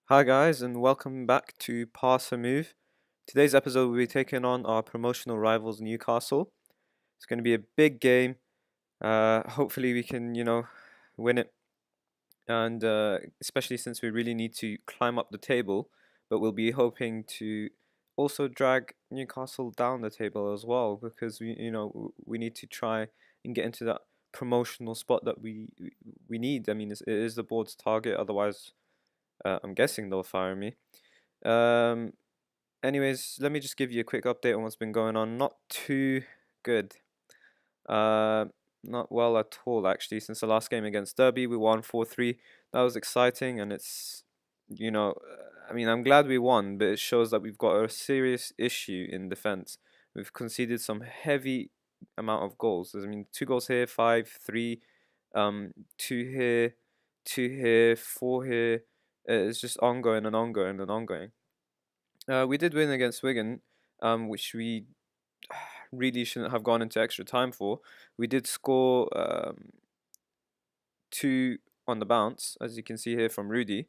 Hi guys, and welcome back to Pass or Move. Today's episode will be taking on our promotional rivals Newcastle. It's going to be a big game. Hopefully we can, win it, and especially since we really need to climb up the table, but we'll be hoping to also drag Newcastle down the table as well because we need to try and get into that promotional spot that we need. I mean, it is the board's target. Otherwise, I'm guessing they'll fire me. Um, Anyways, let me just give you a quick update on what's been going on. Not too good. Uh, Not well at all, actually. Since the last game against Derby, we won 4-3. That was exciting, and I mean, I'm glad we won, but it shows that we've got a serious issue in defense. We've conceded some heavy amount of goals. I mean, 2 goals here, five, three, two here, two here, four here. It's just ongoing and ongoing and ongoing. We did win against Wigan, which we really shouldn't have gone into extra time for. We did score two on the bounce, as you can see here from Rudy.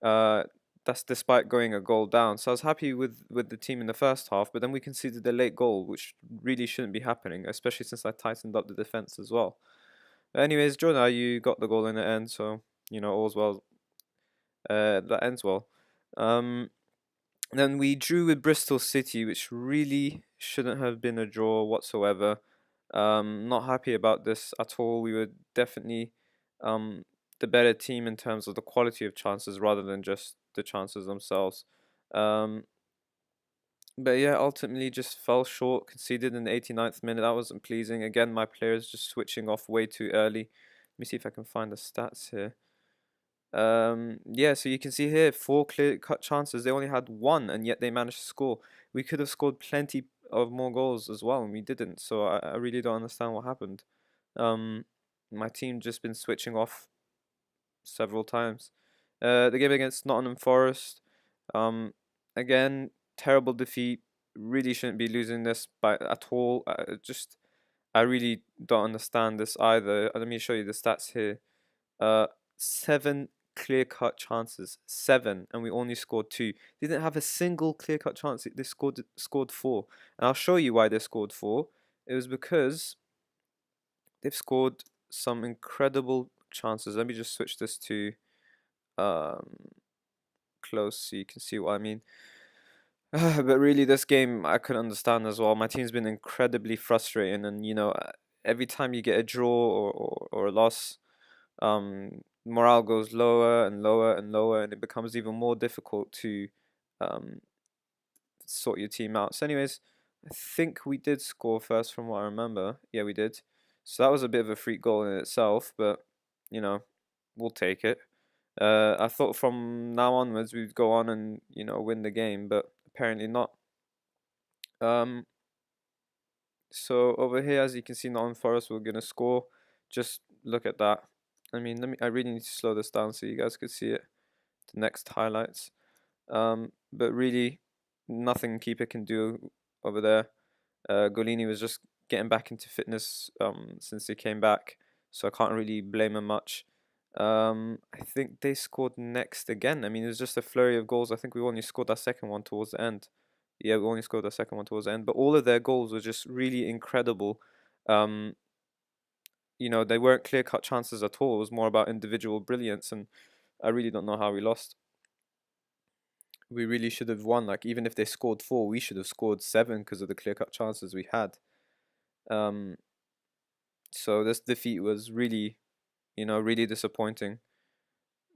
Uh, that's despite going a goal down. So I was happy with the team in the first half, but then we conceded a late goal, which really shouldn't be happening, especially since I tightened up the defense as well. But anyways, Jonah, you got the goal in the end, so all's well. That ends well. Um, Then we drew with Bristol City, which really shouldn't have been a draw whatsoever. Not happy about this at all. We were definitely um, the better team in terms of the quality of chances rather than just the chances themselves. Um, but yeah, ultimately just fell short, conceded in the 89th minute. That wasn't pleasing. Again, my players just switching off way too early. Let me see if I can find the stats here. Yeah, so you can see here, four clear-cut chances. They only had one, and yet they managed to score. We could have scored plenty of more goals as well, and we didn't. So I really don't understand what happened. Um, my team just been switching off several times. The game against Nottingham Forest, um, again, terrible defeat. Really shouldn't be losing this by at all. I really don't understand this either. Let me show you the stats here. Uh, Seven clear-cut chances, seven, and we only scored two. They didn't have a single clear-cut chance. They scored four, and I'll show you why they scored four. It was because they've scored some incredible chances. Let me just switch this to um close so you can see what I mean. But really, this game I couldn't understand as well. My team's been incredibly frustrating, and every time you get a draw or a loss, morale goes lower and lower and lower, and it becomes even more difficult to um, sort your team out. So, anyways, I think we did score first from what I remember. Yeah, we did. So that was a bit of a freak goal in itself, but you know, we'll take it. I thought from now onwards we'd go on and win the game, but apparently not. Um, so over here, as you can see, Nottingham Forest we're gonna score. Just look at that. I mean, I really need to slow this down so you guys could see it. The next highlights. But really, nothing keeper can do over there. Golini was just getting back into fitness since he came back, so I can't really blame him much. I think they scored next again. I mean, it was just a flurry of goals. I think we only scored our second one towards the end. Yeah, we only scored our second one towards the end, but all of their goals were just really incredible. Um, they weren't clear-cut chances at all. It was more about individual brilliance, and I really don't know how we lost. We really should have won. Like, even if they scored four, we should have scored seven because of the clear-cut chances we had. Um, so this defeat was really, really disappointing.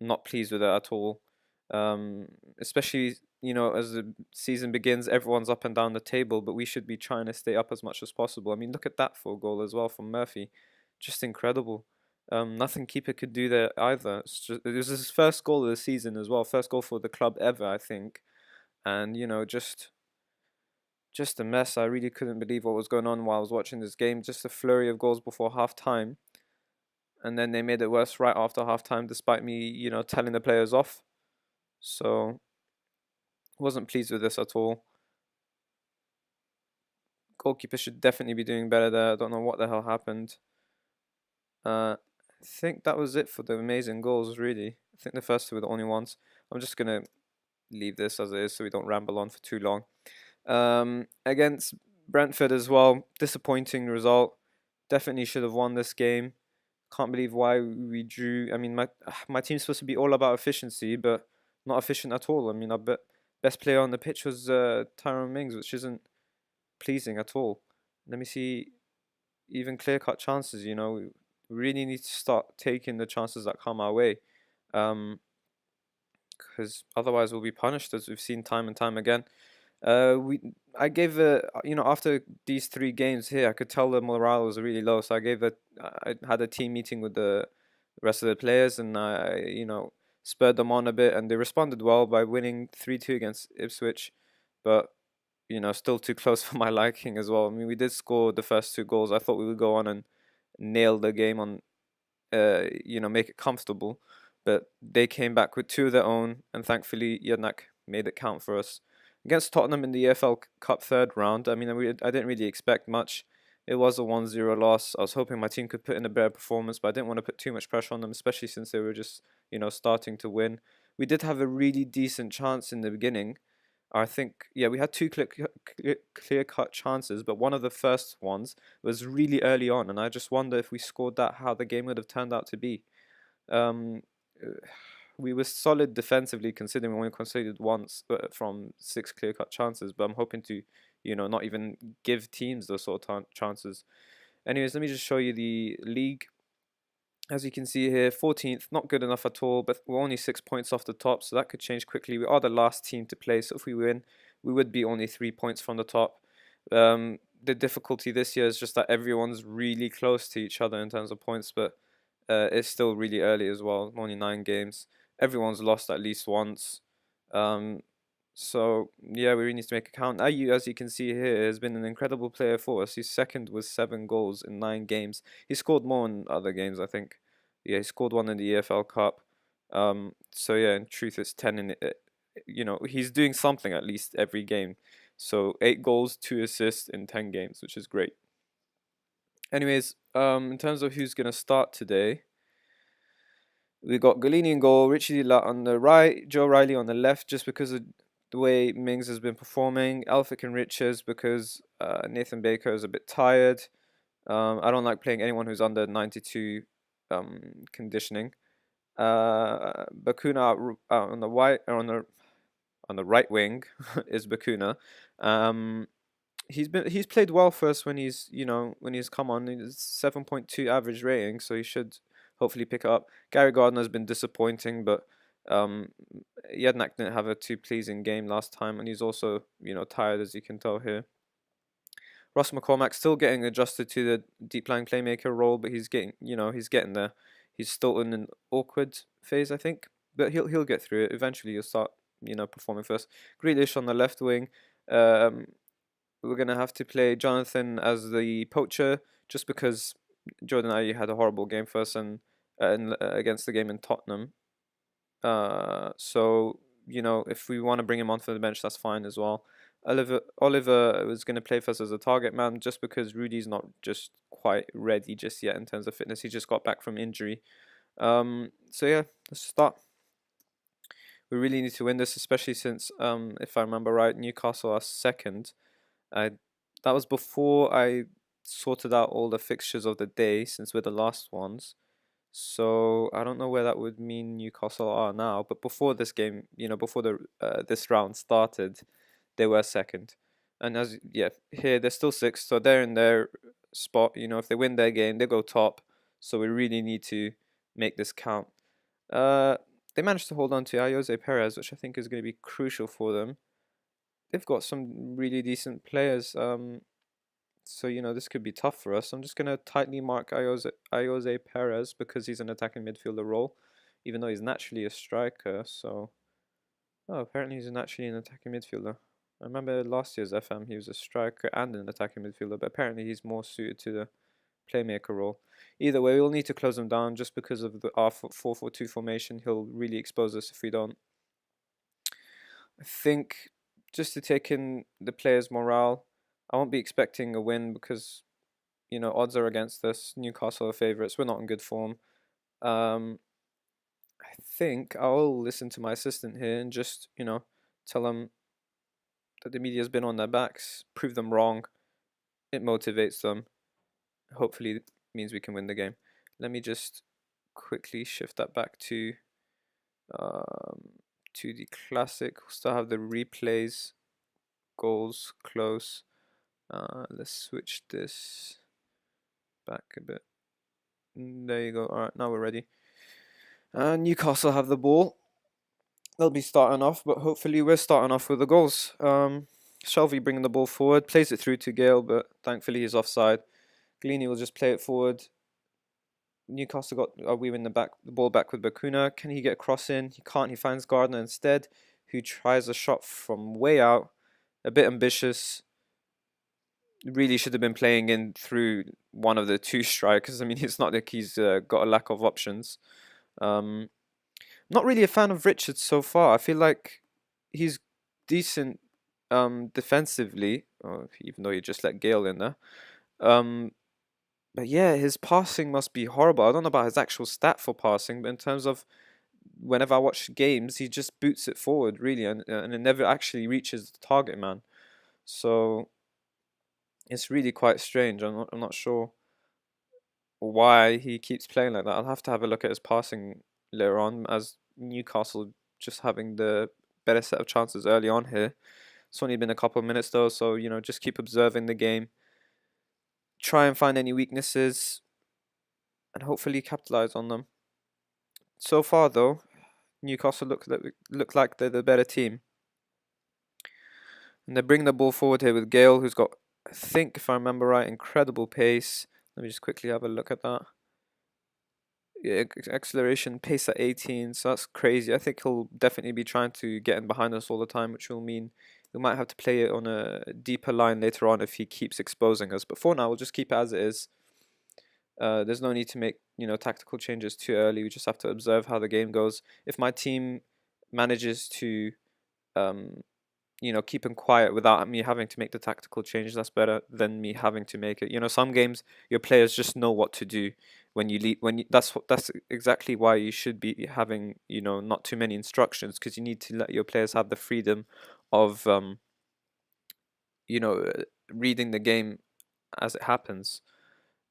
Not pleased with it at all. Um, Especially, as the season begins, everyone's up and down the table, but we should be trying to stay up as much as possible. I mean, look at that full goal as well from Murphy. Just incredible. Nothing keeper could do there either. It was his first goal of the season as well. First goal for the club ever, I think. And, just a mess. I really couldn't believe what was going on while I was watching this game. Just a flurry of goals before half time. And then they made it worse right after half time, despite me, telling the players off. So, wasn't pleased with this at all. Goalkeeper should definitely be doing better there. I don't know what the hell happened. I think that was it for the amazing goals, really. I think the first two were the only ones. I'm just going to leave this as it is so we don't ramble on for too long. Against Brentford as well, disappointing result. Definitely should have won this game. Can't believe why we drew. I mean, my team's supposed to be all about efficiency, but not efficient at all. I mean, best player on the pitch was Tyrone Mings, which isn't pleasing at all. Let me see, even clear-cut chances. We really need to start taking the chances that come our way, because otherwise we'll be punished, as we've seen time and time again. We I gave after these 3 games here, I could tell the morale was really low. So I had a team meeting with the rest of the players, and I spurred them on a bit, and they responded well by winning 3-2 against Ipswich, but still too close for my liking as well. I mean, we did score the first 2 goals. I thought we would go on and nail the game on, make it comfortable, but they came back with 2 of their own, and thankfully Jednak made it count for us against Tottenham in the EFL Cup third round. I mean, I didn't really expect much. It was a 1-0 loss. I was hoping my team could put in a better performance, but I didn't want to put too much pressure on them, especially since they were just, starting to win. We did have a really decent chance in the beginning. I think, yeah, we had 2 clear-cut chances, but one of the first ones was really early on, and I just wonder if we scored that, how the game would have turned out to be. Um, we were solid defensively considering we only conceded once from 6 clear-cut chances, but I'm hoping to, not even give teams those sort of chances. Anyways, let me just show you the league. As you can see here, 14th, not good enough at all, but we're only 6 points off the top, so that could change quickly. We are the last team to play, so if we win, we would be only 3 points from the top. The difficulty this year is just that everyone's really close to each other in terms of points, but it's still really early as well, only 9 games. Everyone's lost at least once. So yeah, we really need to make a count. Ayew, as you can see here, has been an incredible player for us. He's second with 7 goals in 9 games. He scored more in other games, I think. Yeah, he scored one in the EFL Cup. So yeah, in truth, it's 10 in it. He's doing something at least every game. So 8 goals, 2 assists in 10 games, which is great. Anyways, in terms of who's gonna start today, we got Golini in goal, Richie Lat on the right, Joe Riley on the left, just because of the way Mings has been performing. Elphick and Richards because Nathan Baker is a bit tired. I don't like playing anyone who's under 92 conditioning. Bakuna on the right wing is Bakuna. He's played well for us when he's come on. He's 7.2 average rating, so he should hopefully pick it up. Gary Gardner's been disappointing, but Jednak didn't have a too pleasing game last time, and he's also tired, as you can tell here. Ross McCormack still getting adjusted to the deep lying playmaker role, but he's getting there. He's still in an awkward phase, I think, but he'll get through it. Eventually, he'll start performing first. Grealish on the left wing. We're gonna have to play Jonathan as the poacher, just because Jordan Ayew had a horrible game for us and against the game in Tottenham. So if we want to bring him onto the bench, that's fine as well. Oliver was going to play for us as a target man, just because Rudy's not just quite ready just yet in terms of fitness. He just got back from injury. So yeah, let's start. We really need to win this, especially since, if I remember right, Newcastle are second. That was before I sorted out all the fixtures of the day, since we're the last ones. So I don't know where that would mean Newcastle are now, but before this game, before this round started, they were second. And here they're still sixth, so they're in their spot. If they win their game, they go top. So we really need to make this count. They managed to hold on to Ayoze Perez, which I think is going to be crucial for them. They've got some really decent players. So this could be tough for us. I'm just gonna tightly mark Ayoze Perez because he's an attacking midfielder role, even though he's naturally a striker. So, apparently he's naturally an attacking midfielder. I remember last year's FM he was a striker and an attacking midfielder, but apparently he's more suited to the playmaker role. Either way, we'll need to close him down just because of our 4-4-2 formation. He'll really expose us if we don't. I think just to take in the players' morale, I won't be expecting a win because, odds are against us. Newcastle are favourites. We're not in good form. I think I'll listen to my assistant here and just, tell them that the media's been on their backs, prove them wrong. It motivates them. Hopefully, it means we can win the game. Let me just quickly shift that back um, to the classic. We'll still have the replays, goals, close. Let's switch this back a bit. There you go. All right, now we're ready. Newcastle have the ball. They'll be starting off, but hopefully we're starting off with the goals. Shelvey bringing the ball forward, plays it through to Gale, but thankfully he's offside. Gleany will just play it forward. Newcastle got we win the ball back with Bakuna. Can he get a cross in? He can't. He finds Gardner instead, who tries a shot from way out. A bit ambitious. Really should have been playing in through one of the two strikers. I mean, it's not like he's got a lack of options. Not really a fan of Richards so far. I feel like he's decent defensively, even though you just let Gale in there. But yeah, his passing must be horrible. I don't know about his actual stat for passing, but in terms of whenever I watch games, he just boots it forward, really, and it never actually reaches the target man. So it's really quite strange. I'm not sure why he keeps playing like that. I'll have to have a look at his passing later on, as Newcastle just having the better set of chances early on here. It's only been a couple of minutes though, so just keep observing the game. Try and find any weaknesses and hopefully capitalize on them. So far though, Newcastle look like they're the better team. And they bring the ball forward here with Gale, who's got, I think if I remember right, incredible pace. Let me just quickly have a look at that. Yeah, acceleration, pace at 18, so that's crazy. I think he'll definitely be trying to get in behind us all the time, which will mean we might have to play it on a deeper line later on if he keeps exposing us. But for now, we'll just keep it as it is. There's no need to make tactical changes too early. We just have to observe how the game goes. If my team manages to keep him quiet without me having to make the tactical changes, that's better than me having to make it. Some games your players just know what to do when you lead. That's exactly why you should be having not too many instructions, because you need to let your players have the freedom of reading the game as it happens.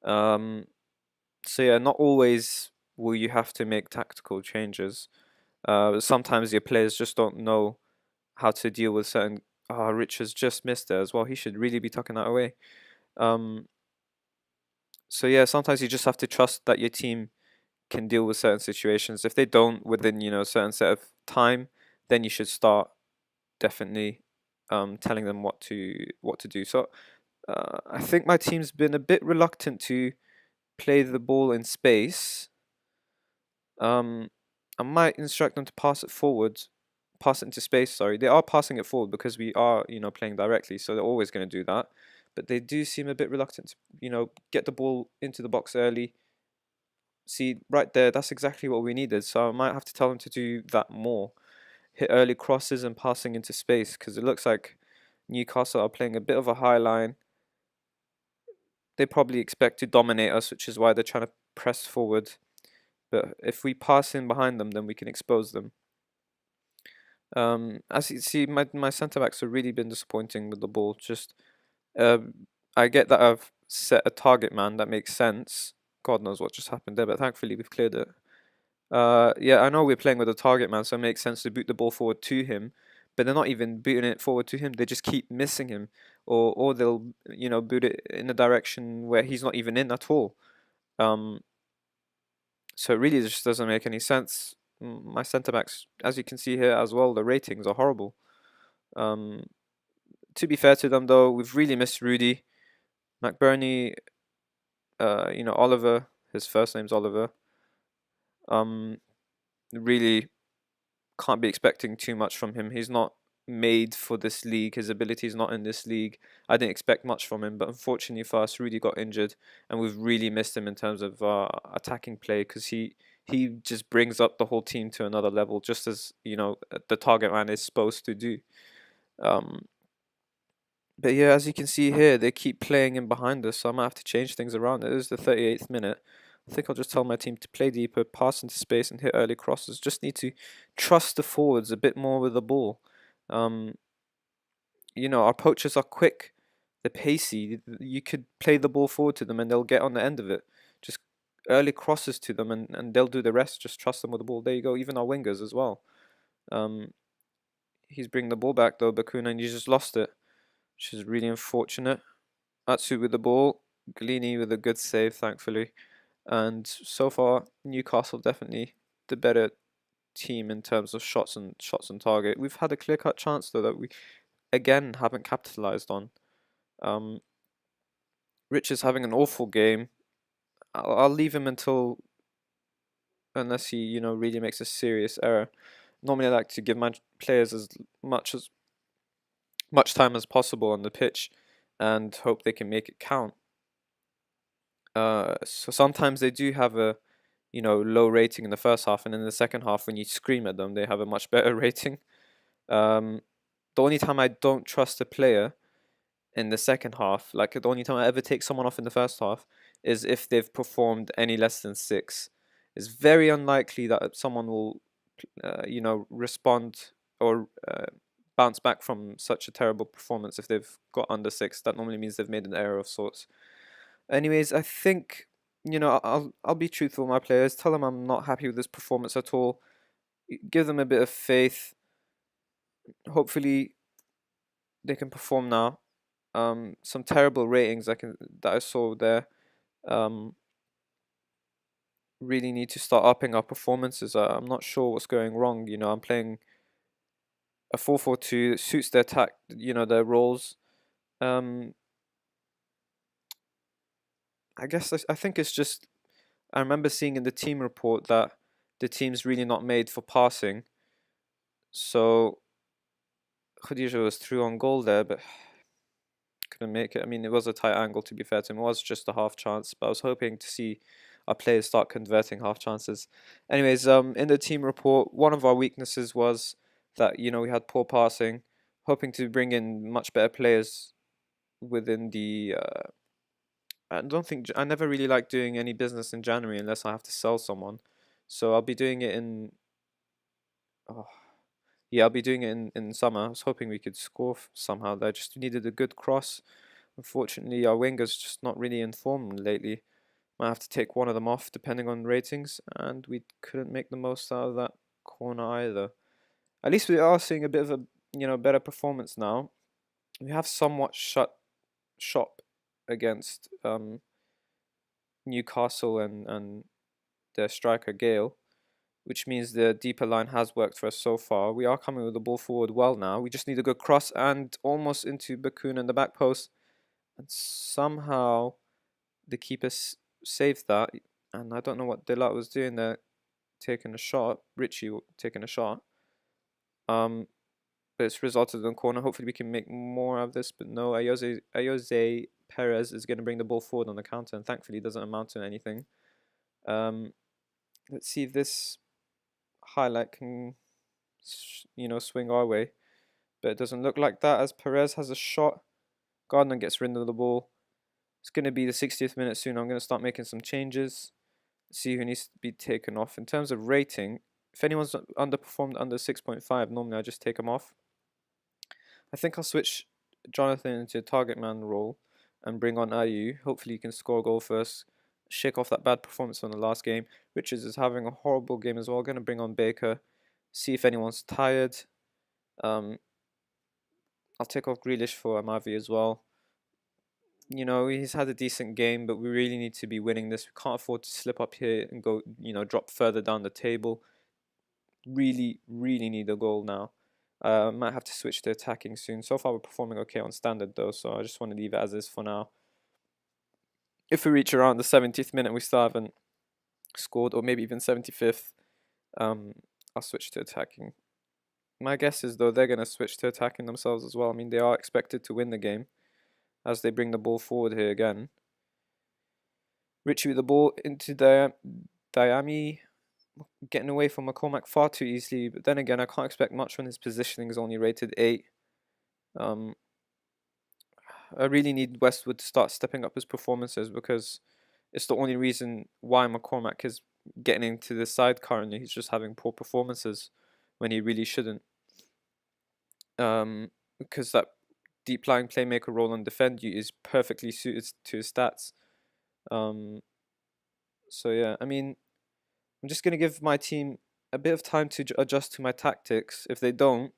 So yeah, not always will you have to make tactical changes. Sometimes your players just don't know how to deal with certain. Richards just missed there as well. He should really be tucking that away. So yeah, sometimes you just have to trust that your team can deal with certain situations. If they don't within a certain set of time, then you should start definitely telling them what to do. So I think my team's been a bit reluctant to play the ball in space. I might instruct them to pass it into space. Sorry, they are passing it forward because we are playing directly, so they're always going to do that. But they do seem a bit reluctant to get the ball into the box early. See right there, that's exactly what we needed. So I might have to tell them to do that more. Hit early crosses and passing into space, because it looks like Newcastle are playing a bit of a high line. They probably expect to dominate us, which is why they're trying to press forward. But if we pass in behind them, then we can expose them. As you see, my centre backs have really been disappointing with the ball. Just, I get that I've set a target man, that makes sense. God knows what just happened there, but thankfully we've cleared it. Yeah, I know we're playing with a target man, so it makes sense to boot the ball forward to him. But they're not even booting it forward to him. They just keep missing him, or they'll boot it in a direction where he's not even in at all. So it really just doesn't make any sense. My centre backs, as you can see here as well, the ratings are horrible. To be fair to them though, we've really missed Rudy, McBurney. Oliver. His first name's Oliver. Really can't be expecting too much from him. He's not made for this league. His ability is not in this league. I didn't expect much from him, but unfortunately for us, Rudy got injured, and we've really missed him in terms of attacking play, because he just brings up the whole team to another level, just as the target man is supposed to do. But yeah, as you can see here, they keep playing in behind us, so I might have to change things around. It is the 38th minute. I think I'll just tell my team to play deeper, pass into space, and hit early crosses. Just need to trust the forwards a bit more with the ball. Um, our poachers are quick, they're pacey. You could play the ball forward to them and they'll get on the end of it. Just early crosses to them and they'll do the rest. Just trust them with the ball. There you go. Even our wingers as well. Um, he's bringing the ball back though, Bakuna, and he just lost it, which is really unfortunate. Atsu with the ball, Galini with a good save, thankfully. And so far, Newcastle definitely the better team in terms of shots on target. We've had a clear-cut chance though that we again haven't capitalized on. Um, Rich is having an awful game. I'll leave him unless he really makes a serious error. Normally, I like to give my players as much time as possible on the pitch, and hope they can make it count. So sometimes they do have a low rating in the first half, and in the second half, when you scream at them, they have a much better rating. Um, the only time I don't trust a player in the second half, like the only time I ever take someone off in the first half, is if they've performed any less than six. It's very unlikely that someone will, respond or bounce back from such a terrible performance if they've got under six. That normally means they've made an error of sorts. Anyways, I think I'll be truthful with my players. Tell them I'm not happy with this performance at all. Give them a bit of faith. Hopefully, they can perform now. Some terrible ratings that I saw there. Um, really need to start upping our performances. I'm not sure what's going wrong. I'm playing a 4-4-2 that suits their attack. Their roles. Um, I guess I think it's just. I remember seeing in the team report that the team's really not made for passing. So Khadija was through on goal there, but couldn't make it. I mean, it was a tight angle, to be fair to him. It was just a half chance, but I was hoping to see our players start converting half chances. Anyways, in the team report, one of our weaknesses was that we had poor passing. Hoping to bring in much better players within the. I don't think I never really like doing any business in January unless I have to sell someone. So I'll be doing it in. Oh, yeah, I'll be doing it in summer. I was hoping we could score somehow. There just needed a good cross. Unfortunately, our winger's just not really in form lately. Might have to take one of them off depending on ratings, and we couldn't make the most out of that corner either. At least we are seeing a bit of a better performance now. We have somewhat shut shop against Newcastle and their striker Gale, which means the deeper line has worked for us so far. We are coming with the ball forward well now. We just need a good cross and almost into Bakun in the back post, and somehow the keeper saved that. And I don't know what Delat was doing there, taking a shot. Richie taking a shot. But it's resulted in a corner. Hopefully we can make more of this. But no, Ayose Perez is going to bring the ball forward on the counter, and thankfully it doesn't amount to anything. Let's see if this highlight can, swing our way. But it doesn't look like that as Perez has a shot. Gardner gets rid of the ball. It's going to be the 60th minute soon. I'm going to start making some changes. See who needs to be taken off. In terms of rating, if anyone's underperformed under 6.5, normally I just take them off. I think I'll switch Jonathan into a target man role and bring on Ayu. Hopefully he can score a goal first. Shake off that bad performance from the last game. Richards is having a horrible game as well. Going to bring on Baker. See if anyone's tired. I'll take off Grealish for Amavi as well. He's had a decent game, but we really need to be winning this. We can't afford to slip up here and go, drop further down the table. Really, really need a goal now. Might have to switch to attacking soon. So far, we're performing okay on standard, though, so I just want to leave it as is for now. If we reach around the 70th minute, we still haven't scored, or maybe even 75th, I'll switch to attacking. My guess is, though, they're going to switch to attacking themselves as well. I mean, they are expected to win the game as they bring the ball forward here again. Richie with the ball into Diami, getting away from McCormack far too easily. But then again, I can't expect much when his positioning is only rated 8. I really need Westwood to start stepping up his performances because it's the only reason why McCormack is getting into the side currently. He's just having poor performances when he really shouldn't. because that deep lying playmaker role and defend you is perfectly suited to his stats. So yeah, I mean, I'm just gonna give my team a bit of time to adjust to my tactics. If they don't,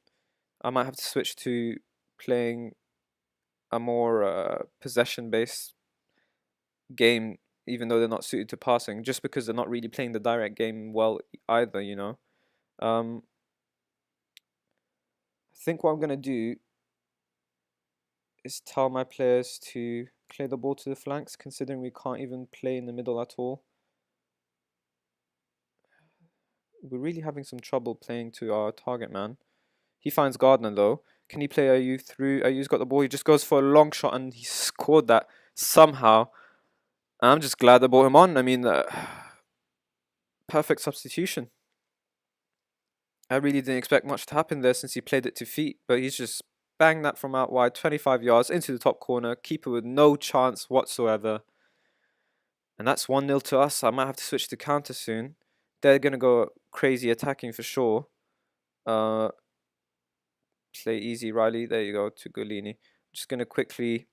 I might have to switch to playing a more possession-based game, even though they're not suited to passing, just because they're not really playing the direct game well either. I think what I'm gonna do is tell my players to clear the ball to the flanks, considering we can't even play in the middle at all. We're really having some trouble playing to our target man. He finds Gardner though. Can he play Ayew through? Ayew's got the ball. He just goes for a long shot and he scored that somehow. I'm just glad I brought him on. I mean, perfect substitution. I really didn't expect much to happen there since he played it to feet, but he's just banged that from out wide, 25 yards into the top corner. Keeper with no chance whatsoever. And that's 1-0 to us. I might have to switch to counter soon. They're going to go crazy attacking for sure. Play easy, Riley. There you go, to Golini. Just going to quickly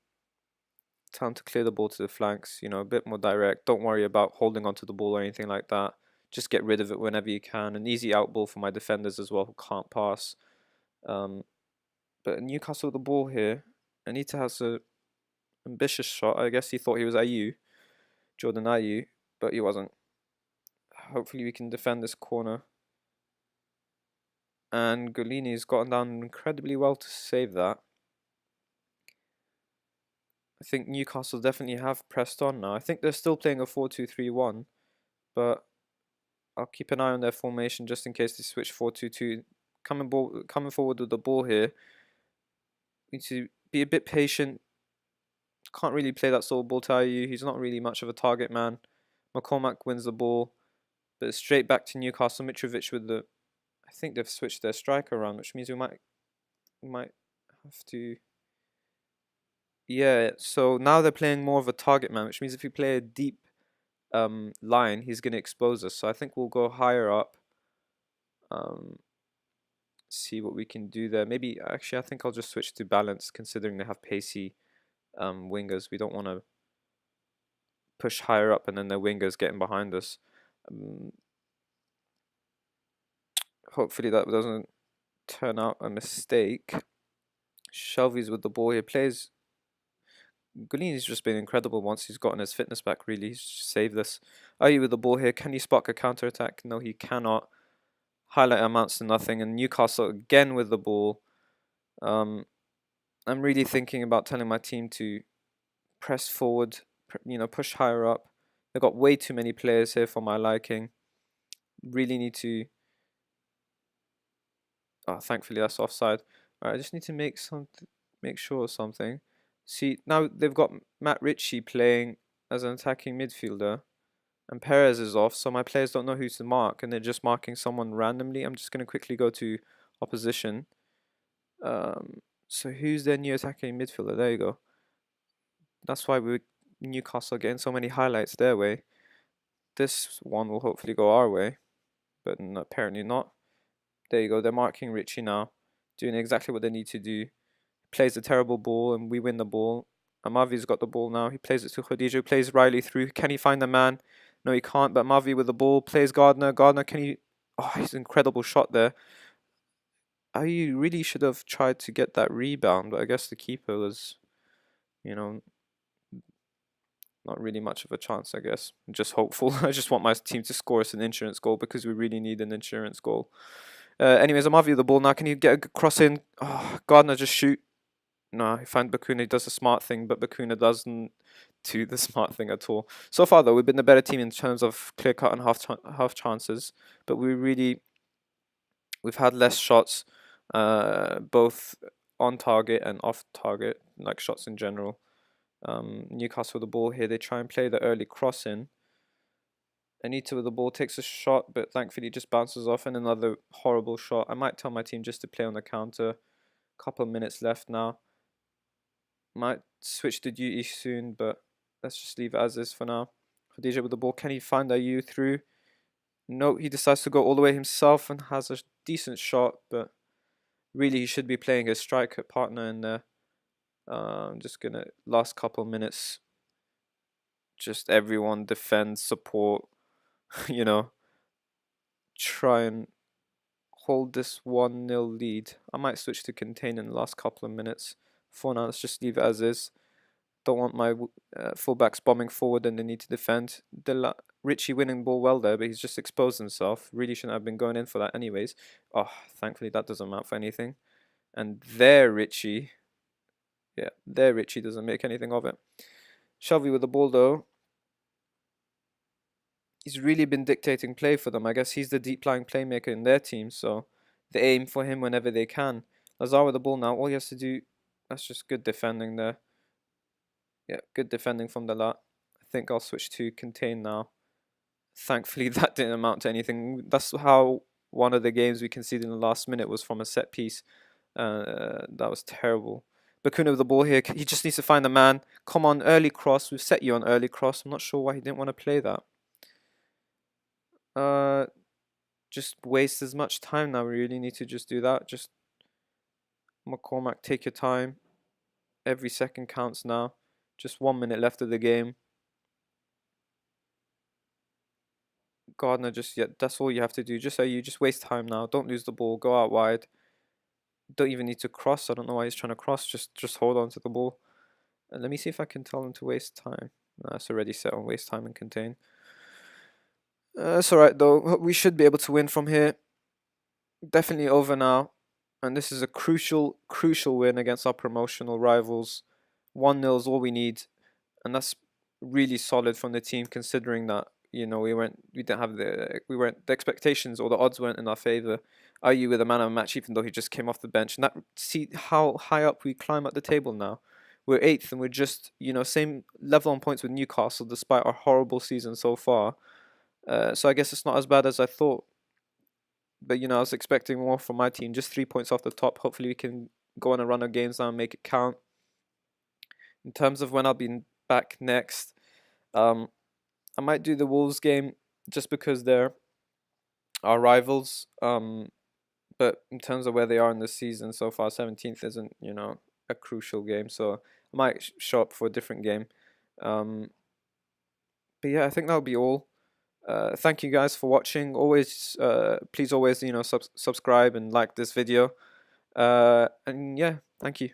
tell him to clear the ball to the flanks. A bit more direct. Don't worry about holding onto the ball or anything like that. Just get rid of it whenever you can. An easy out ball for my defenders as well who can't pass. But Newcastle with the ball here. Anita has an ambitious shot. I guess he thought he was Ayew, Jordan Ayew, but he wasn't. Hopefully we can defend this corner. And Golini's gotten down incredibly well to save that. I think Newcastle definitely have pressed on now. I think they're still playing a 4-2-3-1, but I'll keep an eye on their formation just in case they switch 4-2-2. Coming forward with the ball here. Need to be a bit patient. Can't really play that sort of ball to Ayew. He's not really much of a target man. McCormack wins the ball, but it's straight back to Newcastle. Mitrovic with the... I think they've switched their striker around, which means we might have to... Yeah, so now they're playing more of a target man, which means if we play a deep line, he's going to expose us. So I think we'll go higher up. See what we can do there. Maybe, actually, I think I'll just switch to balance, considering they have pacey wingers. We don't want to push higher up and then their wingers getting behind us. Hopefully that doesn't turn out a mistake. Shelvey's with the ball here. Golini's just been incredible once he's gotten his fitness back, really. He's saved this. Ayew with the ball here. Can he spark a counter-attack? No, he cannot. Highlight amounts to nothing. And Newcastle again with the ball. I'm really thinking about telling my team to press forward, push higher up. They've got way too many players here for my liking. Really need to... Oh, thankfully that's offside. Alright, I just need to make sure of something. See, now they've got Matt Ritchie playing as an attacking midfielder. And Perez is off, so my players don't know who to mark. And they're just marking someone randomly. I'm just going to quickly go to opposition. So who's their new attacking midfielder? There you go. That's why Newcastle are getting so many highlights their way. This one will hopefully go our way. But apparently not. There you go. They're marking Ritchie now. Doing exactly what they need to do. Plays a terrible ball and we win the ball. Amavi's got the ball now. He plays it to Khadija. Plays Riley through. Can he find the man? No, he can't. But Amavi with the ball. Plays Gardner. Gardner, can he... Oh, he's an incredible shot there. I really should have tried to get that rebound. But I guess the keeper was, not really much of a chance, I guess. I'm just hopeful. I just want my team to score us an insurance goal because we really need an insurance goal. Anyways, Amavi with the ball now. Can you get a cross in? Oh, Gardner just shoot. No, I find Bakuna does a smart thing, but Bakuna doesn't do the smart thing at all. So far, though, we've been the better team in terms of clear cut and half chances, but we've had less shots, both on target and off target, like shots in general. Newcastle with the ball here, they try and play the early cross in. Anita with the ball takes a shot, but thankfully just bounces off, and another horrible shot. I might tell my team just to play on the counter. Couple of minutes left now. Might switch to duty soon, but let's just leave it as is for now. Khadija with the ball. Can he find Ayew through? No, he decides to go all the way himself and has a decent shot, but Really, he should be playing his striker partner in there. I'm just gonna last couple minutes. Just everyone defend, support. You know, try and hold this 1-0 lead. I might switch to contain in the last couple of minutes. For now, let's just leave it as is. Don't want my fullbacks bombing forward and they need to defend. Richie winning ball well there, but he's just exposed himself. Really shouldn't have been going in for that anyways. Oh, thankfully that doesn't amount for anything. And there Richie, yeah, there Richie doesn't make anything of it. Shelvey with the ball though. He's really been dictating play for them. I guess he's the deep lying playmaker in their team, so they aim for him whenever they can. Lazar with the ball now. All he has to do, that's just good defending there. Yeah, good defending from the lot. I think I'll switch to contain now. Thankfully, that didn't amount to anything. That's how one of the games we conceded in the last minute was from a set piece. That was terrible. Bakuna with the ball here. He just needs to find the man. Come on, early cross. We've set you on early cross. I'm not sure why he didn't want to play that. Just waste as much time now. We really need to just do that. Just McCormack, take your time. Every second counts now. Just 1 minute left of the game. Gardner that's all you have to do. Just so you just waste time now. Don't lose the ball. Go out wide. Don't even need to cross. I don't know why he's trying to cross. Just hold on to the ball. And let me see if I can tell him to waste time. No, it's already set on waste time and contain. It's alright though. We should be able to win from here. Definitely over now. And this is a crucial win against our promotional rivals. 1-0 is all we need. And that's really solid from the team considering that, you know, the expectations or the odds weren't in our favour. Ayew with a man of the match even though he just came off the bench. And see how high up we climb at the table now. We're 8th and we're just, you know, same level on points with Newcastle despite our horrible season so far. So I guess it's not as bad as I thought. But, you know, I was expecting more from my team. Just 3 points off the top. Hopefully we can go on a run of games now and make it count. In terms of when I'll be back next, I might do the Wolves game just because they're our rivals. But in terms of where they are in the season so far, 17th isn't, you know, a crucial game. So I might show up for a different game. But yeah, I think that'll be all. Thank you guys for watching. Always, please always, you know, subscribe and like this video. And yeah, thank you.